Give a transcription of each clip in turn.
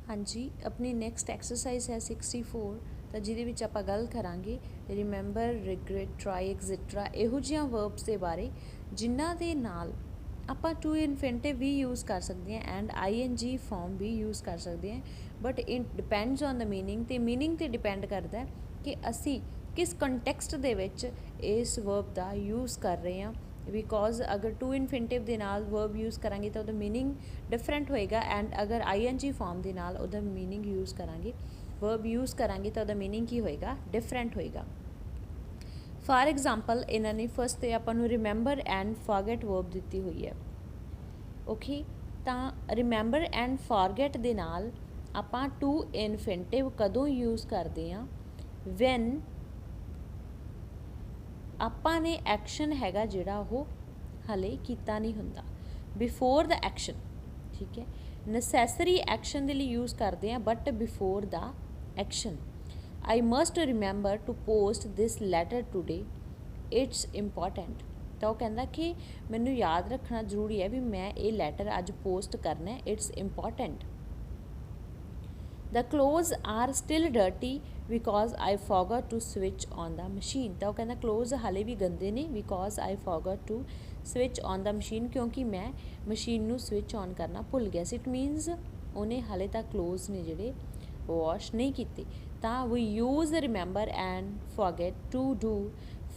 हाँ जी, अपनी next exercise है 64 ਤਾਂ ਜਿਹਦੇ ਵਿੱਚ ਆਪਾਂ ਗੱਲ ਕਰਾਂਗੇ ਰਿਮੈਂਬਰ, ਰਿਗਰੈਟ, ਟਰਾਈ, ਐਕਸਿਟਰਾ ਇਹੋ ਜਿਹੀਆਂ ਵਰਬਸ ਦੇ ਬਾਰੇ ਜਿਨ੍ਹਾਂ ਦੇ ਨਾਲ ਆਪਾਂ ਟੂ ਇਨਫਿਨਿਟਿਵ ਵੀ ਯੂਜ਼ ਕਰ ਸਕਦੇ ਹਾਂ ਐਂਡ ਆਈਐਨਜੀ ਫਾਰਮ ਵੀ ਯੂਜ਼ ਕਰ ਸਕਦੇ ਹਾਂ but it depends on the meaning ਅਤੇ ਮੀਨਿੰਗ 'ਤੇ ਡਿਪੈਂਡ ਕਰਦਾ ਕਿ ਅਸੀਂ ਕਿਸ ਕੰਟੈਕਸਟ ਦੇ ਵਿੱਚ ਇਸ ਵਰਬ ਦਾ ਯੂਜ਼ ਕਰ ਰਹੇ ਹਾਂ बिकॉज अगर टू इनफिनिटिव ਦੇ ਨਾਲ वर्ब यूज़ करांगे तो ਉਹਦਾ मीनिंग डिफरेंट होएगा एंड अगर आईएनजी फॉर्म ਦੇ ਨਾਲ ਉਹਦਾ मीनिंग यूज़ करांगे वर्ब यूज़ करांगे तो ਉਹਦਾ मीनिंग ਕੀ ਹੋਏਗਾ डिफरेंट होएगा। फॉर एग्जाम्पल ਇਹਨਾਂ ਨੇ फर्स्ट ਤੇ ਆਪਾਂ ਨੂੰ रिमेंबर एंड फॉरगेट वर्ब ਦਿੱਤੀ ਹੋਈ ਹੈ। ओके ਤਾਂ रिमेंबर एंड फॉरगेट ਦੇ ਨਾਲ ਆਪਾਂ टू इनफिनिटिव कदों यूज़ करते हैं वैन ਆਪਾਂ ਨੇ ਐਕਸ਼ਨ ਹੈਗਾ ਜਿਹੜਾ ਉਹ ਹਲੇ ਕੀਤਾ ਨਹੀਂ ਹੁੰਦਾ ਬਿਫੋਰ ਦਾ ਐਕਸ਼ਨ। ਠੀਕ ਹੈ, ਨੈਸੈਸਰੀ ਐਕਸ਼ਨ ਦੇ ਲਈ ਯੂਜ਼ ਕਰਦੇ ਹਾਂ but before the action. I must remember to post this letter today, it's important. ਤਾਂ ਉਹ ਕਹਿੰਦਾ ਕਿ ਮੈਨੂੰ ਯਾਦ ਰੱਖਣਾ ਜ਼ਰੂਰੀ ਹੈ ਵੀ ਮੈਂ ਇਹ ਲੈਟਰ ਅੱਜ ਪੋਸਟ ਕਰਨਾ ਹੈ, it's important. The clothes are still dirty because I forgot to switch on the machine। ਤਾਂ ਉਹ ਕਹਿੰਦਾ clothes ਹਾਲੇ ਵੀ ਗੰਦੇ ਨੇ because I forgot to switch on the machine ਕਿਉਂਕਿ ਮੈਂ ਮਸ਼ੀਨ ਨੂੰ ਸਵਿਚ ਔਨ ਕਰਨਾ ਭੁੱਲ ਗਿਆ ਸੀ। ਇਟ ਮੀਨਸ ਉਹਨੇ ਹਾਲੇ ਤੱਕ clothes ਨੇ ਜਿਹੜੇ ਵਾਸ਼ ਨਹੀਂ ਕੀਤੇ। ਤਾਂ we use remember and forget to do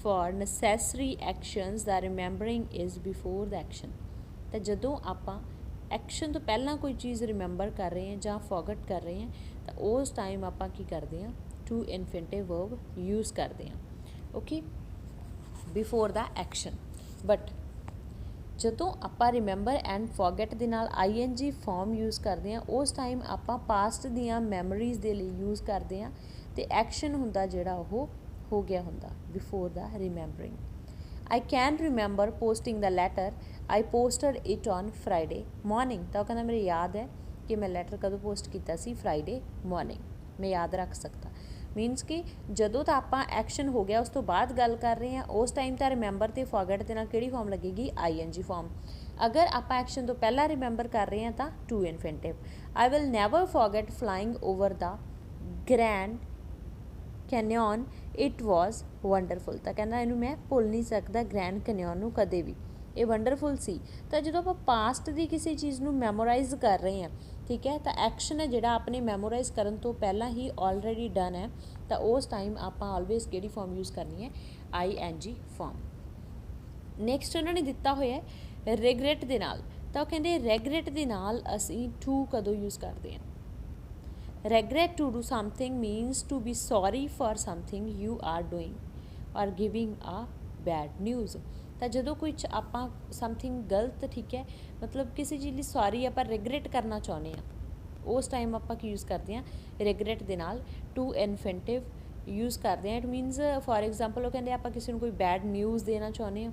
for necessary actions the remembering is before the action। ਤਾਂ ਜਦੋਂ ਆਪਾਂ ਐਕਸ਼ਨ ਤੋਂ ਪਹਿਲਾਂ ਕੋਈ ਚੀਜ਼ ਰਿਮੈਂਬਰ ਕਰ ਰਹੇ ਹਾਂ ਜਾਂ ਫੋਰਗਟ ਕਰ ਰਹੇ ਹਾਂ ਤਾਂ ਉਸ ਟਾਈਮ ਆਪਾਂ ਕੀ ਕਰਦੇ ਹਾਂ ਟੂ ਇਨਫਿਨਿਟਿਵ ਵਰਬ ਯੂਜ਼ ਕਰਦੇ ਹਾਂ। Okay, before the action. But ਜਦੋਂ ਆਪਾਂ ਰਿਮੈਂਬਰ ਐਂਡ ਫੋਰਗੈਟ ਦੇ ਨਾਲ ਆਈਐਨਜੀ ਫਾਰਮ ਯੂਜ਼ ਕਰਦੇ ਹਾਂ ਉਸ ਟਾਈਮ ਆਪਾਂ ਪਾਸਟ ਦੀਆਂ ਮੈਮੋਰੀਜ਼ ਦੇ ਲਈ ਯੂਜ਼ ਕਰਦੇ ਹਾਂ ਅਤੇ ਐਕਸ਼ਨ ਹੁੰਦਾ ਜਿਹੜਾ ਉਹ ਹੋ ਗਿਆ ਹੁੰਦਾ before the remembering. I can remember posting the letter, I posted it on Friday morning। ਤਾਂ ਉਹ ਕਹਿੰਦਾ ਮੇਰੇ ਯਾਦ ਹੈ ਕਿ ਮੈਂ ਲੈਟਰ ਕਦੋਂ ਪੋਸਟ ਕੀਤਾ ਸੀ ਫਰਾਈਡੇ ਮੋਰਨਿੰਗ, ਮੈਂ ਯਾਦ ਰੱਖ ਸਕਦਾ। ਮੀਨਸ ਕਿ ਜਦੋਂ ਤਾਂ ਆਪਾਂ ਐਕਸ਼ਨ ਹੋ ਗਿਆ ਉਸ ਤੋਂ ਬਾਅਦ ਗੱਲ ਕਰ ਰਹੇ ਹਾਂ ਉਸ ਟਾਈਮ ਤਾਂ ਰਿਮੈਂਬਰ ਅਤੇ ਫੋਰਗੈਟ ਦੇ ਨਾਲ ਕਿਹੜੀ ਫਾਰਮ ਲੱਗੇਗੀ ਆਈਐਨਜੀ ਫਾਰਮ। ਅਗਰ ਆਪਾਂ ਐਕਸ਼ਨ ਤੋਂ ਪਹਿਲਾਂ ਰਿਮੈਂਬਰ ਕਰ ਰਹੇ ਹਾਂ ਤਾਂ to infinitive. I will never forget flying over the Grand Canyon, it was wonderful. ਤਾਂ ਕਹਿੰਦਾ ਇਹਨੂੰ ਮੈਂ ਭੁੱਲ ਨਹੀਂ ਸਕਦਾ ਗ੍ਰੈਂਡ ਕੈਨਿਓਨ ਨੂੰ ਕਦੇ ਵੀ, ਇਹ ਵੰਡਰਫੁਲ ਸੀ। ਤਾਂ ਜਦੋਂ ਆਪਾਂ ਪਾਸਟ ਦੀ ਕਿਸੇ ਚੀਜ਼ ਨੂੰ ਮੈਮੋਰਾਈਜ਼ ਕਰ ਰਹੇ ਹਾਂ, ਠੀਕ ਹੈ, ਤਾਂ ਐਕਸ਼ਨ ਹੈ ਜਿਹੜਾ ਆਪਣੇ ਮੈਮੋਰਾਈਜ਼ ਕਰਨ ਤੋਂ ਪਹਿਲਾਂ ਹੀ ਆਲਰੇਡੀ ਡਨ ਹੈ ਤਾਂ ਉਸ ਟਾਈਮ ਆਪਾਂ ਆਲਵੇਜ਼ ਕਿਹੜੀ ਫਾਰਮ ਯੂਜ਼ ਕਰਨੀ ਹੈ ਆਈਐਨਜੀ ਫਾਰਮ। ਨੈਕਸਟ ਉਹਨਾਂ ਨੇ ਦਿੱਤਾ ਹੋਇਆ ਹੈ ਰਿਗਰੈਟ ਦੇ ਨਾਲ। ਤਾਂ ਉਹ ਕਹਿੰਦੇ ਰਿਗਰੈਟ ਦੇ ਨਾਲ ਅਸੀਂ ਟੂ ਕਦੋਂ ਯੂਜ਼ ਕਰਦੇ ਹਾਂ। Regret to do something means to be sorry for something you are doing or giving a bad news। ਤਾਂ ਜਦੋਂ ਕੁਝ ਆਪਾਂ ਸਮਥਿੰਗ ਗਲਤ, ਠੀਕ ਹੈ, ਮਤਲਬ ਕਿਸੇ ਚੀਜ਼ ਲਈ ਸੌਰੀ ਆਪਾਂ ਰਿਗਰੈਟ ਕਰਨਾ ਚਾਹੁੰਦੇ ਹਾਂ ਉਸ ਟਾਈਮ ਆਪਾਂ ਕੀ ਯੂਜ਼ ਕਰਦੇ ਹਾਂ ਰਿਗਰੈਟ ਦੇ ਨਾਲ ਟੂ ਇਨਫਿਨਿਟਿਵ ਯੂਜ਼ ਕਰਦੇ ਹਾਂ। ਇਟ ਮੀਨਸ ਫੋਰ ਐਗਜ਼ਾਮਪਲ ਉਹ ਕਹਿੰਦੇ ਆਪਾਂ ਕਿਸੇ ਨੂੰ ਕੋਈ ਬੈਡ ਨਿਊਜ਼ ਦੇਣਾ ਚਾਹੁੰਦੇ ਹਾਂ,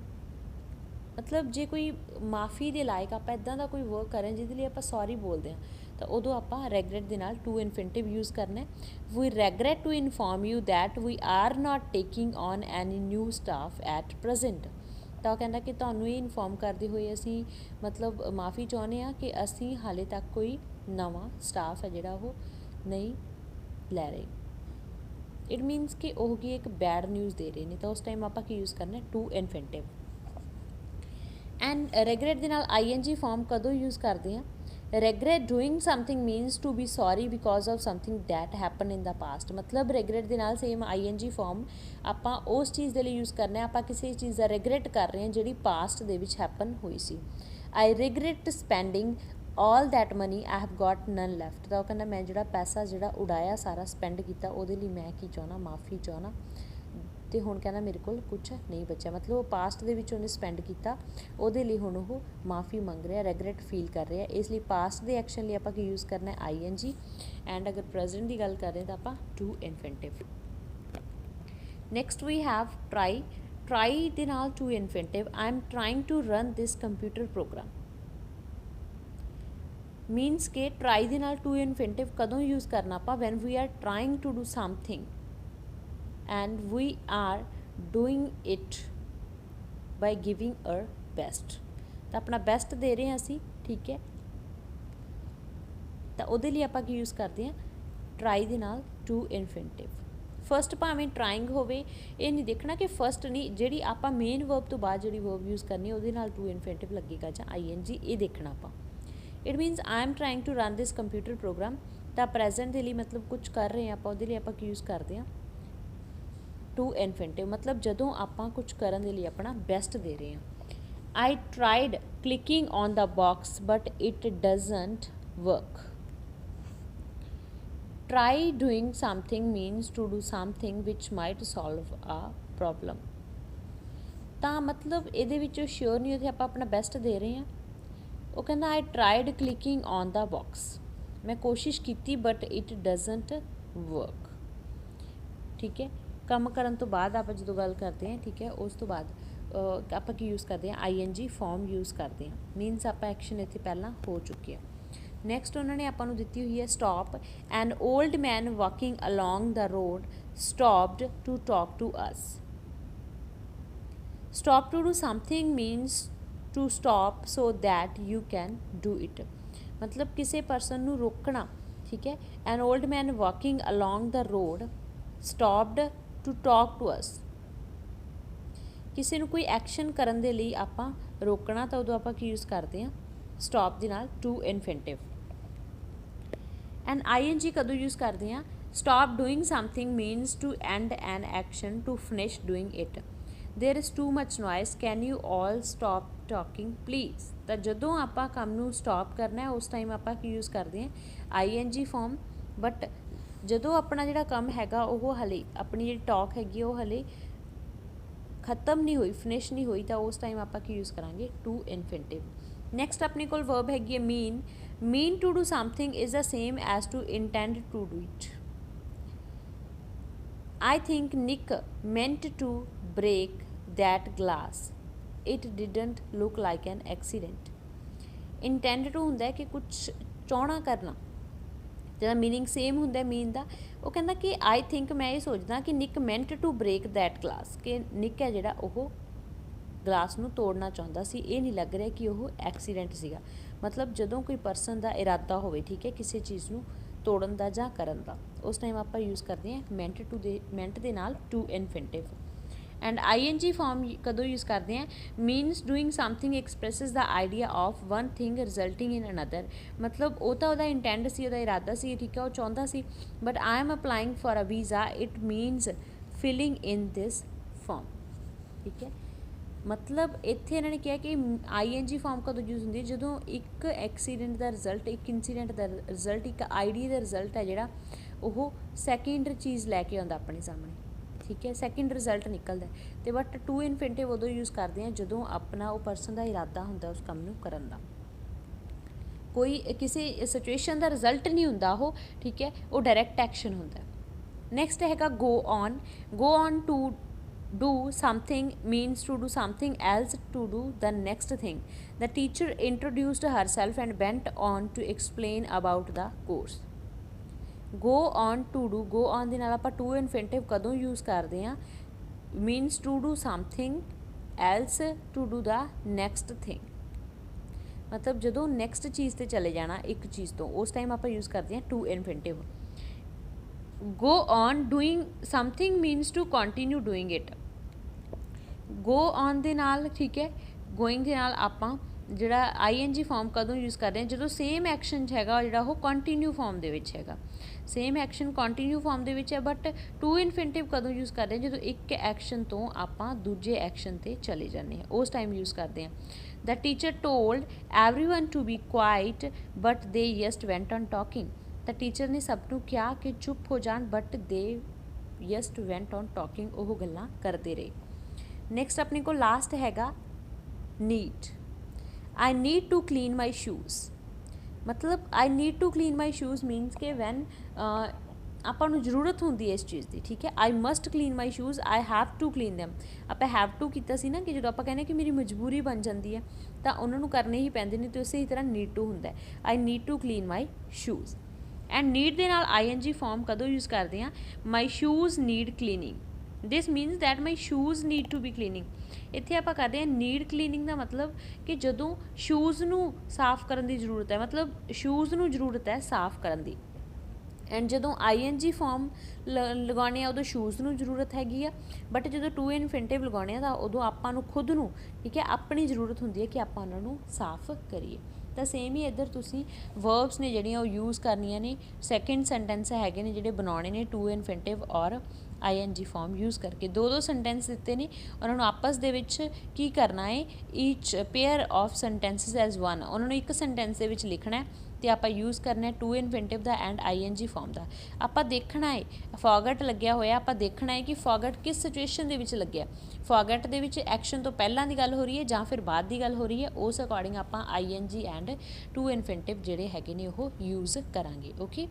ਮਤਲਬ ਜੇ ਕੋਈ ਮਾਫੀ ਦੇ ਲਾਇਕ ਆਪਾਂ ਇੱਦਾਂ ਦਾ ਕੋਈ ਵਰਕ ਕਰ ਰਹੇ ਜਿਹਦੇ ਲਈ ਆਪਾਂ ਸੌਰੀ ਬੋਲਦੇ ਹਾਂ ਤਾਂ ਉਦੋਂ ਆਪਾਂ ਰੈਗਰੈਟ ਦੇ ਨਾਲ ਟੂ ਇਨਫਿਨਿਟਿਵ ਯੂਜ਼ ਕਰਨਾ। We regret to inform you that we are not taking on any new staff at present. ਤਾਂ ਉਹ ਕਹਿੰਦਾ ਕਿ ਤੁਹਾਨੂੰ ਇਹ ਇਨਫੋਰਮ ਕਰਦੇ ਹੋਏ ਅਸੀਂ ਮਤਲਬ ਮਾਫੀ ਚਾਹੁੰਦੇ ਹਾਂ ਕਿ ਅਸੀਂ ਹਾਲੇ ਤੱਕ ਕੋਈ ਨਵਾਂ ਸਟਾਫ ਹੈ ਜਿਹੜਾ ਉਹ ਨਹੀਂ ਲੈ ਰਹੇ। ਇਟ ਮੀਨਸ ਕਿ ਉਹ ਕੀ ਇੱਕ ਬੈਡ ਨਿਊਜ਼ ਦੇ ਰਹੇ ਨੇ ਤਾਂ ਉਸ ਟਾਈਮ ਆਪਾਂ ਕੀ ਯੂਜ਼ ਕਰਨਾ ਟੂ ਇਨਫਿਨਿਟਿਵ। ਐਂਡ ਰੈਗਰੈਟ ਦੇ ਨਾਲ ਆਈਐਨਜੀ ਫਾਰਮ ਕਦੋਂ ਯੂਜ਼ ਕਰਦੇ ਹਾਂ regret doing something means to be sorry because of something that happened in the past। ਮਤਲਬ regret ਦੇ ਨਾਲ ਸੇਮ ਆਈਐਨਜੀ ਫਾਰਮ ਆਪਾਂ ਉਸ ਚੀਜ਼ ਦੇ ਲਈ ਯੂਜ਼ ਕਰਨਾ ਆਪਾਂ ਕਿਸੇ ਚੀਜ਼ ਦਾ ਰਿਗਰੈਟ ਕਰ ਰਹੇ ਹਾਂ ਜਿਹੜੀ ਪਾਸਟ ਦੇ ਵਿੱਚ ਹੈਪਨ ਹੋਈ ਸੀ। I regret spending all that money I have got none left। ਤਾਂ ਉਹ ਕਹਿੰਦਾ ਮੈਂ ਜਿਹੜਾ ਪੈਸਾ ਜਿਹੜਾ ਉਡਾਇਆ ਸਾਰਾ ਸਪੈਂਡ ਕੀਤਾ ਉਹਦੇ ਲਈ ਮੈਂ ਕੀ ਚਾਹੁੰਦਾ ਮਾਫੀ ਚਾਹੁੰਦਾ ਅਤੇ ਹੁਣ ਕਹਿੰਦਾ ਮੇਰੇ ਕੋਲ ਕੁਛ ਨਹੀਂ ਬਚਿਆ। ਮਤਲਬ ਉਹ ਪਾਸਟ ਦੇ ਵਿੱਚ ਉਹਨੇ ਸਪੈਂਡ ਕੀਤਾ ਉਹਦੇ ਲਈ ਹੁਣ ਉਹ ਮਾਫੀ ਮੰਗ ਰਿਹਾ ਰੈਗਰੈਟ ਫੀਲ ਕਰ ਰਿਹਾ। ਇਸ ਲਈ ਪਾਸਟ ਦੇ ਐਕਸ਼ਨ ਲਈ ਆਪਾਂ ਕੀ ਯੂਜ਼ ਕਰਨਾ ਆਈਐਨਜੀ ਐਂਡ ਅਗਰ ਪ੍ਰੈਜ਼ੈਂਟ ਦੀ ਗੱਲ ਕਰ ਰਹੇ ਤਾਂ ਆਪਾਂ to infinitive. Next we have try. Try ਦੇ ਨਾਲ to infinitive. I am trying to run this computer program. Means ਕਿ ਟਰਾਈ ਦੇ ਨਾਲ ਟੂ ਇਨਫਿਨਿਟਿਵ ਕਦੋਂ ਯੂਜ਼ ਕਰਨਾ ਆਪਾਂ when we are trying to do something and we are doing it by giving our best। ਤਾਂ ਆਪਣਾ best ਦੇ ਰਹੇ ਹਾਂ ਅਸੀਂ, ਠੀਕ ਹੈ, ਤਾਂ ਉਹਦੇ ਲਈ ਆਪਾਂ ਕੀ ਯੂਜ਼ ਕਰਦੇ ਹਾਂ, ਟਰਾਈ ਦੇ ਨਾਲ ਟੂ ਇਨਫਿਨਿਟਿਵ। ਫਸਟ ਭਾਵੇਂ ਟਰਾਇੰਗ ਹੋਵੇ, ਇਹ ਨਹੀਂ ਦੇਖਣਾ ਕਿ ਫਸਟ ਨਹੀਂ, ਜਿਹੜੀ ਆਪਾਂ ਮੇਨ ਵਰਬ ਤੋਂ ਬਾਅਦ ਜਿਹੜੀ ਵਰਬ ਯੂਜ਼ ਕਰਨੀ ਉਹਦੇ ਨਾਲ ਟੂ ਇਨਫਿਨਿਟਿਵ ਲੱਗੇਗਾ ਜਾਂ ING, ਇਹ ਦੇਖਣਾ ਆਪਾਂ। It means I am trying to run this computer program, ਤਾਂ ਪ੍ਰੈਜ਼ੈਂਟ ਦੇ ਲਈ ਮਤਲਬ ਕੁਝ ਕਰ ਰਹੇ ਹਾਂ ਆਪਾਂ, ਉਹਦੇ ਲਈ ਆਪਾਂ ਕੀ ਯੂਜ਼ ਕਰਦੇ ਹਾਂ, ਟੂ ਇਨਫਿਨਿਟਿਵ। ਮਤਲਬ ਜਦੋਂ ਆਪਾਂ ਕੁਝ ਕਰਨ ਦੇ ਲਈ ਆਪਣਾ ਬੈਸਟ ਦੇ ਰਹੇ ਹਾਂ। I tried clicking on the box but it doesn't work. Try doing something means to do something which might solve a problem. ਤਾਂ ਮਤਲਬ ਇਹਦੇ ਵਿੱਚੋਂ ਸ਼ੋਰ ਨਹੀਂ, ਉੱਥੇ ਆਪਾਂ ਆਪਣਾ ਬੈਸਟ ਦੇ ਰਹੇ ਹਾਂ। ਉਹ ਕਹਿੰਦਾ I tried clicking on the box, ਮੈਂ ਕੋਸ਼ਿਸ਼ ਕੀਤੀ but it doesn't work। ਠੀਕ ਹੈ, ਕੰਮ ਕਰਨ ਤੋਂ ਬਾਅਦ ਆਪਾਂ ਜਦੋਂ ਗੱਲ ਕਰਦੇ ਹਾਂ, ਠੀਕ ਹੈ, ਉਸ ਤੋਂ ਬਾਅਦ ਆਪਾਂ ਕੀ ਯੂਜ਼ ਕਰਦੇ ਹਾਂ, ING ਫਾਰਮ ਯੂਜ਼ ਕਰਦੇ ਹਾਂ। ਮੀਨਸ ਆਪਾਂ ਐਕਸ਼ਨ ਇੱਥੇ ਪਹਿਲਾਂ ਹੋ ਚੁੱਕੇ ਆ। ਨੈਕਸਟ ਉਹਨਾਂ ਨੇ ਆਪਾਂ ਨੂੰ ਦਿੱਤੀ ਹੋਈ ਹੈ stop. An old man walking along the road stopped to talk to us. Stop to do something means to stop so that you can do it. ਮਤਲਬ ਕਿਸੇ ਪਰਸਨ ਨੂੰ ਰੋਕਣਾ, ਠੀਕ ਹੈ। An old man walking along the road stopped to talk to us. ਕਿਸੇ ਨੂੰ ਕੋਈ action ਕਰਨ ਦੇ ਲਈ ਆਪਾਂ ਰੋਕਣਾ, ਤਾਂ ਉਦੋਂ ਆਪਾਂ ਕੀ ਯੂਜ਼ ਕਰਦੇ ਹਾਂ, ਸਟਾਪ ਦੇ ਨਾਲ ਟੂ ਇਨਫਿਨਿਟਿਵ। ਐਂਡ ING ਕਦੋਂ ਯੂਜ਼ ਕਰਦੇ ਹਾਂ, stop doing something means to end an action to finish doing it. There is too much noise, can you all stop talking please. ਤਾਂ ਜਦੋਂ ਆਪਾਂ ਕੰਮ ਨੂੰ ਸਟਾਪ ਕਰਨਾ ਹੈ, ਉਸ ਟਾਈਮ ਆਪਾਂ ਕੀ ਯੂਜ਼ ਕਰਦੇ ਹਾਂ, ING ਫਾਰਮ। ਬਟ ਜਦੋਂ ਆਪਣਾ ਜਿਹੜਾ ਕੰਮ ਹੈਗਾ ਉਹ ਹਲੇ, ਆਪਣੀ ਜਿਹੜੀ ਟਾਕ ਹੈਗੀ ਉਹ ਹਲੇ ਖਤਮ ਨਹੀਂ ਹੋਈ, ਫਿਨਿਸ਼ ਨਹੀਂ ਹੋਈ, ਤਾਂ ਉਸ ਟਾਈਮ ਆਪਾਂ ਕੀ ਯੂਜ਼ ਕਰਾਂਗੇ, ਟੂ ਇਨਫਿਨਿਟਿਵ। ਨੈਕਸਟ ਆਪਣੇ ਕੋਲ ਵਰਬ ਹੈਗੀ ਹੈ mean. Mean to do something is the same as to intend to do it. I think Nick meant to break that glass, it didn't look like an accident. Intend to ਹੁੰਦਾ ਕਿ ਕੁਛ ਚਾਹਣਾ ਕਰਨਾ, ਜਿਹਦਾ meaning same ਹੁੰਦਾ ਮੀਨ ਦਾ। ਉਹ ਕਹਿੰਦਾ ਕਿ ਆਈ ਥਿੰਕ, ਮੈਂ ਇਹ ਸੋਚਦਾ ਕਿ Nick meant to break that glass, ਕਿ ਨਿਕ ਹੈ ਜਿਹੜਾ ਉਹ ਗਲਾਸ ਨੂੰ ਤੋੜਨਾ ਚਾਹੁੰਦਾ ਸੀ, ਇਹ ਨਹੀਂ ਲੱਗ ਰਿਹਾ ਕਿ ਉਹ ਐਕਸੀਡੈਂਟ ਸੀਗਾ। ਮਤਲਬ ਜਦੋਂ ਕੋਈ ਪਰਸਨ ਦਾ ਇਰਾਦਾ ਹੋਵੇ, ਠੀਕ ਹੈ, ਕਿਸੇ ਚੀਜ਼ ਨੂੰ ਤੋੜਨ ਦਾ ਜਾਂ ਕਰਨ ਦਾ, ਉਸ ਟਾਈਮ ਆਪਾਂ ਯੂਜ਼ ਕਰਦੇ ਹਾਂ ਮੈਂਟ ਦੇ ਨਾਲ to infinitive. And ING form ਕਦੋਂ ਯੂਜ਼ ਕਰਦੇ ਹਾਂ, means doing something expresses the idea of one thing resulting in another. ਮਤਲਬ ਉਹ ਤਾਂ ਉਹਦਾ ਇੰਟੈਂਡ ਸੀ, ਉਹਦਾ ਇਰਾਦਾ ਸੀ, ਠੀਕ ਹੈ, ਉਹ ਚਾਹੁੰਦਾ ਸੀ। But I am applying for a visa, it means filling in this form. ਠੀਕ ਹੈ, ਮਤਲਬ ਇੱਥੇ ਇਹਨਾਂ ਨੇ ਕਿਹਾ ਕਿ ING ਫਾਰਮ ਕਦੋਂ ਯੂਜ਼ ਹੁੰਦੀ ਹੈ, ਜਦੋਂ ਇੱਕ ਐਕਸੀਡੈਂਟ ਦਾ ਰਿਜ਼ਲਟ, ਇੱਕ ਇੰਸੀਡੈਂਟ ਦਾ ਰਿਜ਼ਲਟ, ਇੱਕ ਆਈਡੀਆ ਦਾ ਰਿਜ਼ਲਟ ਹੈ ਜਿਹੜਾ ਉਹ ਸੈਕਿੰਡ ਚੀਜ਼ ਲੈ ਕੇ ਆਉਂਦਾ ਆਪਣੇ ਸਾਹਮਣੇ। ਠੀਕ ਹੈ, ਸੈਕਿੰਡ ਰਿਜ਼ਲਟ ਨਿਕਲਦਾ। ਅਤੇ ਬਟ ਟੂ ਇਨਫਿਨਿਟਿਵ ਉਦੋਂ ਯੂਜ਼ ਕਰਦੇ ਹਾਂ ਜਦੋਂ ਆਪਣਾ ਉਹ ਪਰਸਨ ਦਾ ਇਰਾਦਾ ਹੁੰਦਾ ਉਸ ਕੰਮ ਨੂੰ ਕਰਨ ਦਾ। ਕੋਈ ਕਿਸੇ ਸਿਚੁਏਸ਼ਨ ਦਾ ਰਿਜ਼ਲਟ ਨਹੀਂ ਹੁੰਦਾ ਉਹ, ਠੀਕ ਹੈ, ਉਹ ਡਾਇਰੈਕਟ ਐਕਸ਼ਨ ਹੁੰਦਾ। ਨੈਕਸਟ ਹੈਗਾ go on. Go on to do something means to do something else to do the next thing. The teacher introduced herself and went on to explain about the course. Go on to do, go on ਦੇ ਨਾਲ ਆਪਾਂ to infinitive ਕਦੋਂ use ਕਰਦੇ ਹਾਂ, means to do something else to do the next thing। ਮਤਲਬ ਜਦੋਂ next ਚੀਜ਼ 'ਤੇ ਚਲੇ ਜਾਣਾ ਇੱਕ ਚੀਜ਼ ਤੋਂ, ਉਸ ਟਾਈਮ ਆਪਾਂ ਯੂਜ਼ ਕਰਦੇ ਹਾਂ to infinitive। go on doing something means to continue doing it। go on ਦੇ ਨਾਲ, ਠੀਕ ਹੈ, going ਦੇ ਨਾਲ ਆਪਾਂ ਜਿਹੜਾ ING ਫਾਰਮ ਕਦੋਂ ਯੂਜ਼ ਕਰਦੇ ਹਾਂ, ਜਦੋਂ ਸੇਮ ਐਕਸ਼ਨ ਹੈਗਾ ਜਿਹੜਾ ਉਹ ਕੰਟੀਨਿਊ ਫਾਰਮ ਦੇ ਵਿੱਚ ਹੈਗਾ, ਸੇਮ ਐਕਸ਼ਨ ਕੰਟੀਨਿਊ ਫਾਰਮ ਦੇ ਵਿੱਚ ਹੈ। ਬਟ ਟੂ ਇਨਫਿਨਿਟਿਵ ਕਦੋਂ ਯੂਜ਼ ਕਰਦੇ ਹਾਂ, ਜਦੋਂ ਇੱਕ ਐਕਸ਼ਨ ਤੋਂ ਆਪਾਂ ਦੂਜੇ ਐਕਸ਼ਨ 'ਤੇ ਚਲੇ ਜਾਂਦੇ ਹਾਂ, ਉਸ ਟਾਈਮ ਯੂਜ਼ ਕਰਦੇ ਹਾਂ। The teacher told everyone to be quiet but they just went on talking. ਤਾਂ ਟੀਚਰ ਨੇ ਸਭ ਨੂੰ ਕਿਹਾ ਕਿ ਚੁੱਪ ਹੋ ਜਾਣ, but they just went on talking, ਉਹ ਗੱਲਾਂ ਕਰਦੇ ਰਹੇ। ਨੈਕਸਟ ਆਪਣੇ ਕੋਲ ਲਾਸਟ ਹੈਗਾ need. I need to clean my shoes. ਮਤਲਬ I need to clean my shoes means ਕਿ ਵੈਨ ਆਪਾਂ ਨੂੰ ਜ਼ਰੂਰਤ ਹੁੰਦੀ ਹੈ ਇਸ ਚੀਜ਼ ਦੀ, ਠੀਕ ਹੈ। I must clean my shoes, I have to clean them. ਆਪਾਂ ਹੈਵ ਟੂ ਕੀਤਾ ਸੀ ਨਾ, ਕਿ ਜਦੋਂ ਆਪਾਂ ਕਹਿੰਦੇ ਕਿ ਮੇਰੀ ਮਜਬੂਰੀ ਬਣ ਜਾਂਦੀ ਹੈ ਤਾਂ ਉਹਨਾਂ ਨੂੰ ਕਰਨੇ ਹੀ ਪੈਂਦੇ ਨੇ, ਅਤੇ ਉਸੇ ਹੀ ਤਰ੍ਹਾਂ ਨੀਡ ਟੂ ਹੁੰਦਾ। I need to clean my shoes. And need ਦੇ ਨਾਲ ING ਫਾਰਮ ਕਦੋਂ ਯੂਜ਼ ਕਰਦੇ ਹਾਂ, my shoes need cleaning. This means that my shoes need to be cleaning. ਇੱਥੇ ਆਪਾਂ ਕਰਦੇ ਹਾਂ ਨੀਡ ਕਲੀਨਿੰਗ ਦਾ ਮਤਲਬ ਕਿ ਜਦੋਂ ਸ਼ੂਜ਼ ਨੂੰ ਸਾਫ਼ ਕਰਨ ਦੀ ਜ਼ਰੂਰਤ ਹੈ, ਮਤਲਬ ਸ਼ੂਜ਼ ਨੂੰ ਜ਼ਰੂਰਤ ਹੈ ਸਾਫ਼ ਕਰਨ ਦੀ। ਐਂਡ ਜਦੋਂ ING ਫਾਰਮ ਲਗਾਉਣੇ ਆ ਉਦੋਂ ਸ਼ੂਜ਼ ਨੂੰ ਜ਼ਰੂਰਤ ਹੈਗੀ ਆ, ਬਟ ਜਦੋਂ ਟੂ ਇਨਫਿਨਿਟਿਵ ਲਗਾਉਣੇ ਆ ਤਾਂ ਉਦੋਂ ਆਪਾਂ ਨੂੰ ਖੁਦ ਨੂੰ, ਠੀਕ ਹੈ, ਆਪਣੀ ਜ਼ਰੂਰਤ ਹੁੰਦੀ ਹੈ ਕਿ ਆਪਾਂ ਉਹਨਾਂ ਨੂੰ ਸਾਫ਼ ਕਰੀਏ। ਤਾਂ ਸੇਮ ਹੀ ਇੱਧਰ ਤੁਸੀਂ ਵਰਬਸ ਨੇ ਜਿਹੜੀਆਂ ਉਹ ਯੂਜ਼ ਕਰਨੀਆਂ ਨੇ, ਸੈਕਿੰਡ ਸੈਂਟੈਂਸ ਹੈਗੇ ਨੇ ਜਿਹੜੇ ਬਣਾਉਣੇ ਨੇ ਟੂ ਇਨਫਿਨਿਟਿਵ ਔਰ ING ਫਾਰਮ ਯੂਜ਼ ਕਰਕੇ। ਦੋ ਸੈਂਟੈਂਸ ਦਿੱਤੇ ਨੇ, ਉਹਨਾਂ ਨੂੰ ਆਪਸ ਦੇ ਵਿੱਚ ਕੀ ਕਰਨਾ ਹੈ, ਈਚ ਪੇਅਰ ਆਫ ਸੈਂਟੈਂਸਿਸ ਐਜ਼ ਵਨ, ਉਹਨਾਂ ਨੂੰ ਇੱਕ ਸੈਂਟੈਂਸ ਦੇ ਵਿੱਚ ਲਿਖਣਾ ਅਤੇ ਆਪਾਂ ਯੂਜ਼ ਕਰਨਾ ਟੂ ਇਨਫਿਨਿਟਿਵ ਦਾ ਐਂਡ ING ਫਾਰਮ ਦਾ। ਆਪਾਂ ਦੇਖਣਾ ਹੈ ਫੋਰਗਟ ਲੱਗਿਆ ਹੋਇਆ, ਆਪਾਂ ਦੇਖਣਾ ਹੈ ਕਿ ਫੋਰਗਟ ਕਿਸ ਸਿਚੁਏਸ਼ਨ ਦੇ ਵਿੱਚ ਲੱਗਿਆ। ਫੋਰਗਟ ਦੇ ਵਿੱਚ ਐਕਸ਼ਨ ਤੋਂ ਪਹਿਲਾਂ ਦੀ ਗੱਲ ਹੋ ਰਹੀ ਹੈ ਜਾਂ ਫਿਰ ਬਾਅਦ ਦੀ ਗੱਲ ਹੋ ਰਹੀ ਹੈ, ਉਸ ਅਕੋਰਡਿੰਗ ਆਪਾਂ ING ਐਂਡ ਟੂ ਇਨਫਿਨਿਟਿਵ ਜਿਹੜੇ ਹੈਗੇ ਨੇ ਉਹ ਯੂਜ਼ ਕਰਾਂਗੇ। ਓਕੇ।